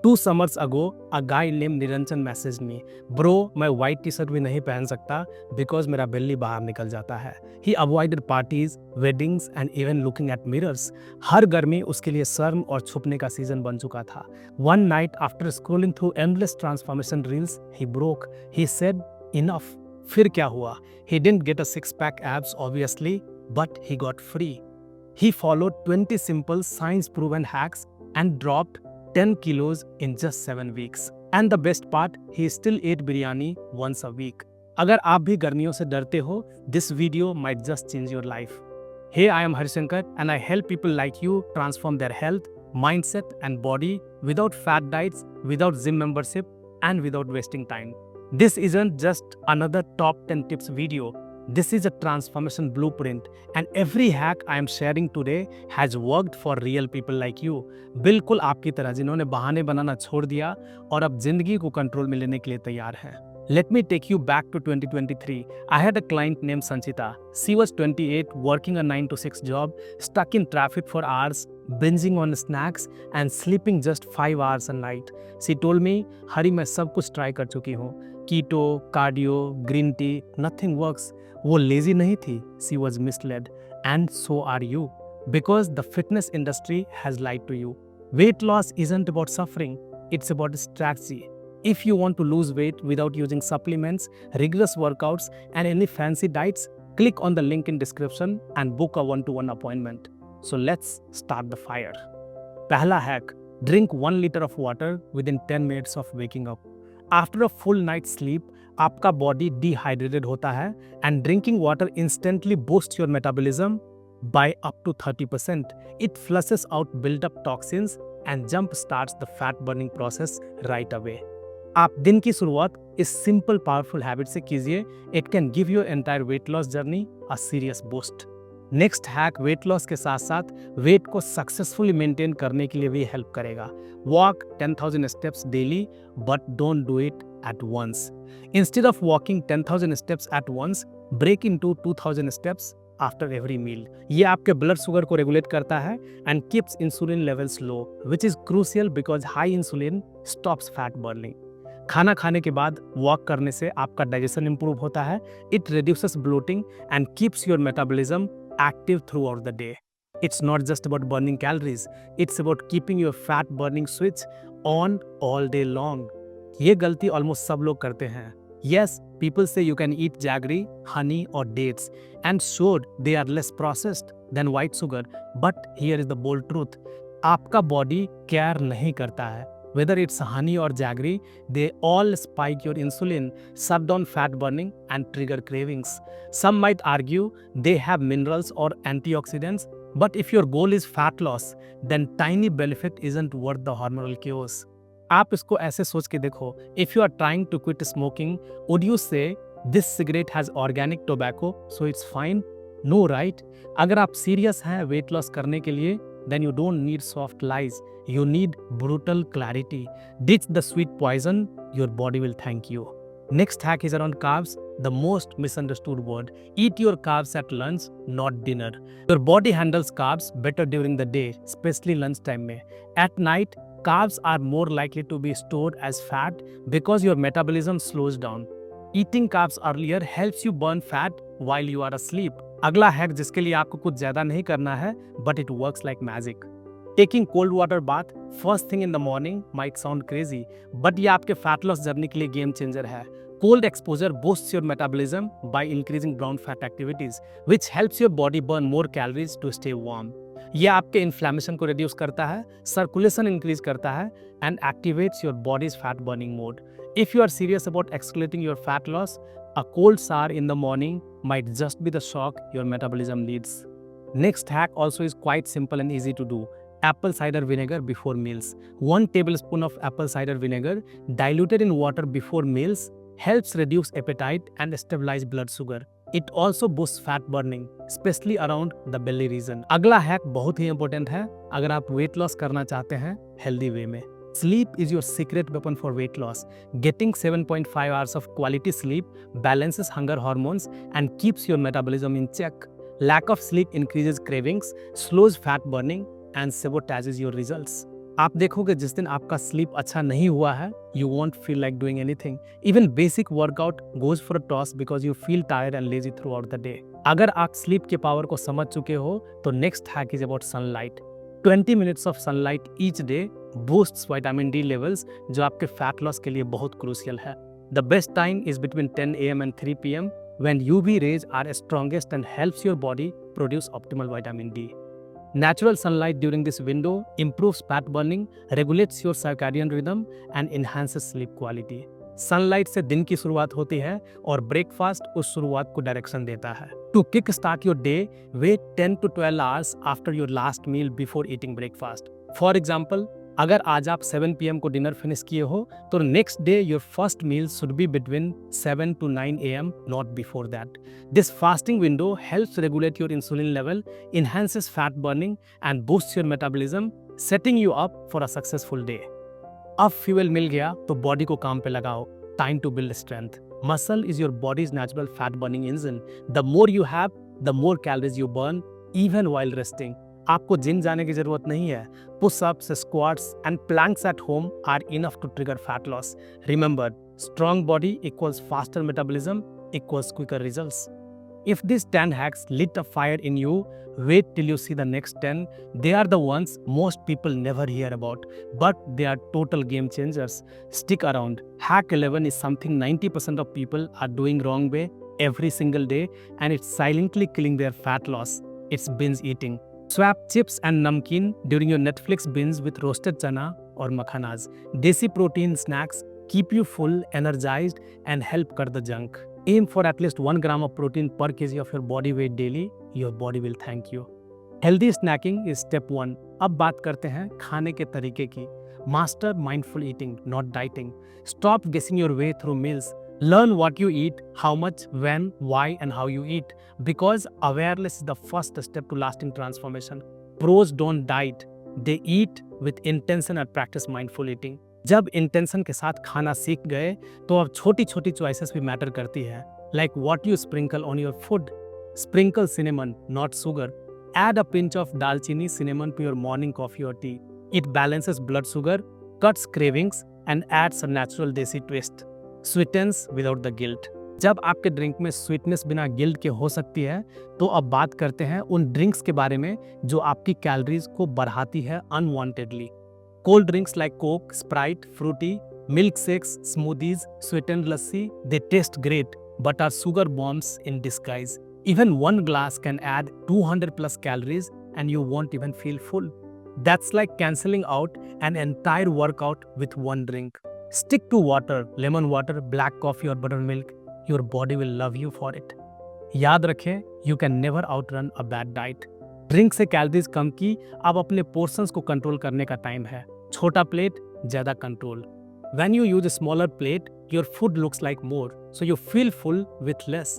2 summers ago, a guy named Niranjan messaged me, "Bro, मैं white T-shirt भी नहीं पहन सकता because मेरा belly बाहर निकल जाता है." He avoided parties, weddings and even looking at mirrors. हर गर्मी उसके लिए शर्म और छुपने का सीजन बन चुका था. One night, after scrolling through endless transformation reels, he broke. He said, "Enough." फिर क्या हुआ? He didn't get a six-pack abs, obviously, but he got free. He followed 20 simple science-proven hacks and dropped 10 kilos in just 7 weeks. And the best part, he still ate biryani once a week. अगर आप भी गर्मियों से डरते हो, this video might just change your life. Hey, I am Harishankar and I help people like you transform their health, mindset and body without fat diets, without gym membership and without wasting time. This isn't just another top 10 tips video. This is a transformation blueprint and every hack I am sharing today has worked for real people like you. बिल्कुल आपकी तरह जिन्होंने बहाने बनाना छोड़ दिया और अब जिंदगी को कंट्रोल में लेने के लिए तैयार हैं. Let me take you back to 2023. I had a client named Sanchita. She was 28, working a 9 to 6 job, stuck in traffic for hours, binging on snacks and sleeping just 5 hours a night. She told me, "हरी मैं सब कुछ try कर चुकी हूँ. Keto, cardio, green tea, nothing works." वो lazy नहीं थी, she was misled. And so are you. Because the fitness industry has lied to you. Weight loss isn't about suffering, it's about strategy. If you want to lose weight without using supplements, rigorous workouts and any fancy diets, click on the link in description and book a one-to-one appointment. So let's start the fire. पहला hack, drink 1 liter of water within 10 minutes of waking up. After a full night's sleep, आपका body dehydrated होता है and drinking water instantly boosts your metabolism by up to 30%. It flushes out built-up toxins and jump starts the fat burning process right away. आप दिन की शुरुआत इस simple powerful habit से कीजिए. It can give your entire wait loss journey a serious boost. Next hack weight loss के साथ साथ वेट को सक्सेसफुली मेंटेन करने के लिए भी हेल्प करेगा. Walk 10,000 steps daily but don't do it at once. Instead of walking 10,000 steps at once, break into 2,000 steps after every meal. ये आपके ब्लड शुगर को रेगुलेट करता है and keeps insulin levels low, which is crucial because high insulin stops fat burning. खाना खाने के बाद walk करने से आपका डाइजेशन इंप्रूव होता है. It reduces bloating and keeps your metabolism active throughout the day. It's not just about burning calories, it's about keeping your fat burning switch on all day long. ये गलती almost सब लोग करते हैं. Yes, people say you can eat jaggery, honey or dates and sure they are less processed than white sugar, but here is the bold truth. आपका body care नहीं करता है. Whether it's honey or jaggery, they all spike your insulin, shut down fat burning and trigger cravings. Some might argue they have minerals or antioxidants, but if your goal is fat loss, then tiny benefit isn't worth the hormonal chaos. आप इसको ऐसे सोच के देखो. If you are trying to quit smoking, would you say this cigarette has organic tobacco, so it's fine? No, right? अगर आप serious हैं weight loss करने के लिए, then you don't need soft lies. You need brutal clarity. Ditch the sweet poison. Your body will thank you. Next hack is around carbs, the most misunderstood word. Eat your carbs at lunch, not dinner. Your body handles carbs better during the day, especially lunchtime में. At night, carbs are more likely to be stored as fat because your metabolism slows down. Eating carbs earlier helps you burn fat while you are asleep. अगला hack जिसके लिए आपको कुछ ज्यादा नहीं करना है, but it works like magic. Taking cold water bath first thing in the morning might sound crazy, but ये आपके fat loss जर्नी के लिए game changer है. Cold exposure boosts your metabolism by increasing brown fat activities, which helps your body burn more calories to stay warm. ये आपके inflammation को reduce करता है, सर्कुलेशन इंक्रीज करता है and activates your body's fat burning mode. If you are serious about excluding your fat loss, a cold shower in the morning might just be the shock your metabolism needs. Next hack also is quite simple and easy to do. Apple cider vinegar before meals. 1 tablespoon of apple cider vinegar diluted in water before meals helps reduce appetite and stabilize blood sugar. It also boosts fat burning, especially around the belly region. अगला hack बहुत ही important है अगर आप weight loss करना चाहते हैं healthy way में. Sleep is your secret weapon for weight loss. Getting 7.5 hours of quality sleep balances hunger hormones and keeps your metabolism in check. Lack of sleep increases cravings, slows fat burning, and sabotages your results. आप देखोगे जिस दिन आपका sleep अच्छा नहीं हुआ है, you want feel like doing anything. Even basic workout goes for a toss because you feel tired and lazy through out the day. अगर आप स्लीप के पावर को समझ चुके हो तो next hack is about sunlight. 20 minutes of sunlight each day boosts vitamin D levels, जो आपके फैट लॉस के लिए बहुत क्रूशियल है। The best time is between 10 AM and 3 PM when UV rays are strongest and helps your body produce optimal vitamin D. Natural sunlight during this window improves fat burning, regulates your circadian rhythm and enhances sleep quality. Sunlight से दिन की शुरुआत होती है और breakfast उस शुरुआत को डायरेक्शन देता है। To kick start your day, wait 10 to 12 hours after your last meal before eating breakfast. For example, अगर आज आप 7 PM को डिनर फिनिश किए हो तो next day your first meal should be between 7 to 9 AM, not before that. This fasting window helps regulate your insulin level, enhances fat burning and boosts your metabolism, setting you up for a successful day. अब fuel मिल गया तो body को काम पे लगाओ। Time to build strength. Muscle is your body's natural fat burning engine. The more you have, the more calories you burn even while resting. आपको gym जाने की जरूरत नहीं है। Pushups, squats and planks at home are enough to trigger fat loss. Remember, strong body equals faster metabolism equals quicker results. If these 10 hacks lit a fire in you, wait till you see the next 10. They are the ones most people never hear about, but they are total game changers. Stick around. Hack 11 is something 90% of people are doing wrong way every single day, and it's silently killing their fat loss. It's binge eating. Swap chips and namkeen during your Netflix binge with roasted chana or makhanas. Desi protein snacks keep you full, energized, and help cut the junk. Aim for at least 1 gram of protein per kg of your body weight daily. Your body will thank you. Healthy snacking is step 1. अब बात करते हैं खाने के तरीके की। Master mindful eating, not dieting. Stop guessing your way through meals. Learn what you eat, how much, when, why, and how you eat. Because awareness is the first step to lasting transformation. Pros don't diet. They eat with intention and practice mindful eating. जब intention के साथ खाना सीख गए तो अब छोटी छोटी चॉइसेस भी मैटर करती है। Like what you sprinkle on your food. Sprinkle cinnamon, not sugar. Add a pinch of dalchini cinnamon to your morning coffee और tea. It balances blood sugar, cuts cravings and adds a natural desi twist. Sweetens without the guilt. जब आपके drink में sweetness बिना guilt के हो सकती है तो अब बात करते हैं उन ड्रिंक्स के बारे में जो आपकी कैलोरीज को बढ़ाती है unwantedly. Cold drinks like Coke, Sprite, Fruity, milkshakes, smoothies, sweetened lassi, they taste great but are sugar bombs in disguise. Even one glass can add 200 plus calories and you won't even feel full. That's like cancelling out an entire workout with one drink. Stick to water, lemon water, black coffee or buttermilk. Your body will love you for it. याद रखें, you can never outrun a bad diet. Drink से calories कम की, अब अपने portions को control करने का time है। छोटा प्लेट, ज्यादा control. When you use a smaller plate, your food looks like more, so you feel full with less.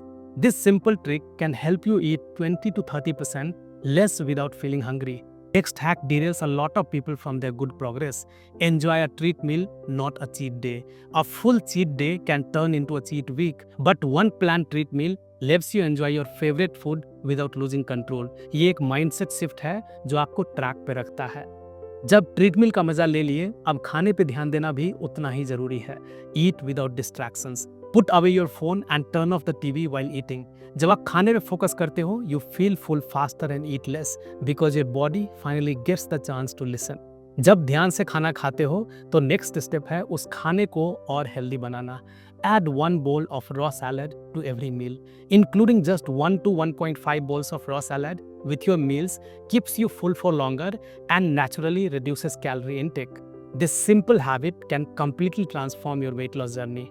This simple trick can help you eat 20 to 30% less without feeling hungry. Next hack derails a lot of people from their good progress. Enjoy a treat meal, not a cheat day. A full cheat day can turn into a cheat week, but one planned treat meal lets you enjoy your favorite food without losing control. ये एक mindset shift है जो आपको track पे रखता है। जब treat मील का मजा ले लिए, अब खाने पे ध्यान देना भी उतना ही जरूरी है। Eat without distractions. Put away your phone and turn off the TV while eating. जब आप खाने पे फोकस करते हो, you feel full faster and eat less because your body finally gets the chance to listen. जब ध्यान से खाना खाते हो तो नेक्स्ट स्टेप है उस खाने को और healthy banana. Add 1 bowl of raw salad to every meal. Including just 1 to 1.5 bowls of raw salad with your meals keeps you full for longer and naturally reduces calorie intake. This simple habit can completely transform your weight loss journey.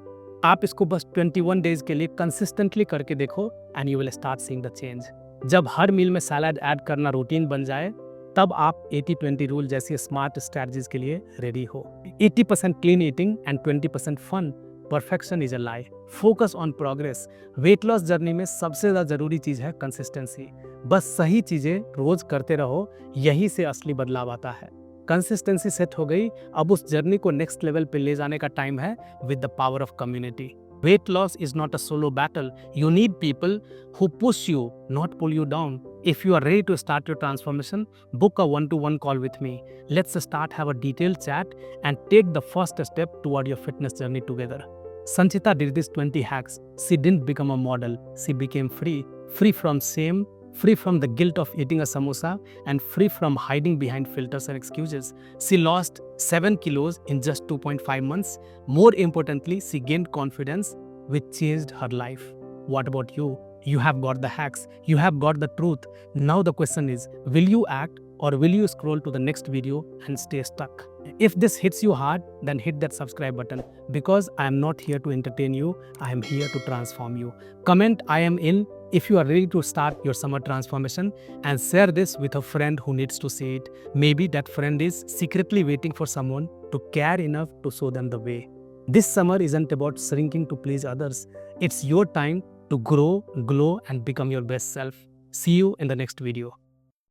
आप इसको बस 21 days के लिए consistently करके देखो and you will start seeing the change. जब हर मील में salad add करना रूटीन बन जाए, तब आप 80-20 रूल जैसी स्मार्ट स्ट्रैटेजीज के लिए रेडी हो। 80% clean eating and 20% fun. Perfection is a lie, focus on progress. Weight loss journey में सबसे ज़्यादा जरूरी चीज़ है कंसिस्टेंसी। बस सही चीज़ें रोज करते रहो, यही से असली बदलाव आता है। कंसिस्टेंसी सेट हो गई, अब उस जर्नी को नेक्स्ट लेवल पे ले जाने का टाइम है with the power of community. Weight loss is not a solo battle. You need people who push you, not pull you down. If you are ready to start your transformation, book a one-to-one call with me. Let's start, have a detailed chat, and take the first step toward your fitness journey together. Sanchita did these 20 hacks. She didn't become a model. She became free. Free from shame, free from the guilt of eating a samosa, and free from hiding behind filters and excuses. She lost 7 kilos in just 2.5 months. More importantly, she gained confidence, which changed her life. What about you? You have got the hacks, you have got the truth. Now the question is, will you act or will you scroll to the next video and stay stuck? If this hits you hard, then hit that subscribe button, because I am not here to entertain you, I am here to transform you. Comment I am in if you are ready to start your summer transformation, and share this with a friend who needs to see it. Maybe that friend is secretly waiting for someone to care enough to show them the way. This summer isn't about shrinking to please others. It's your time to grow, glow, and become your best self. See you in the next video.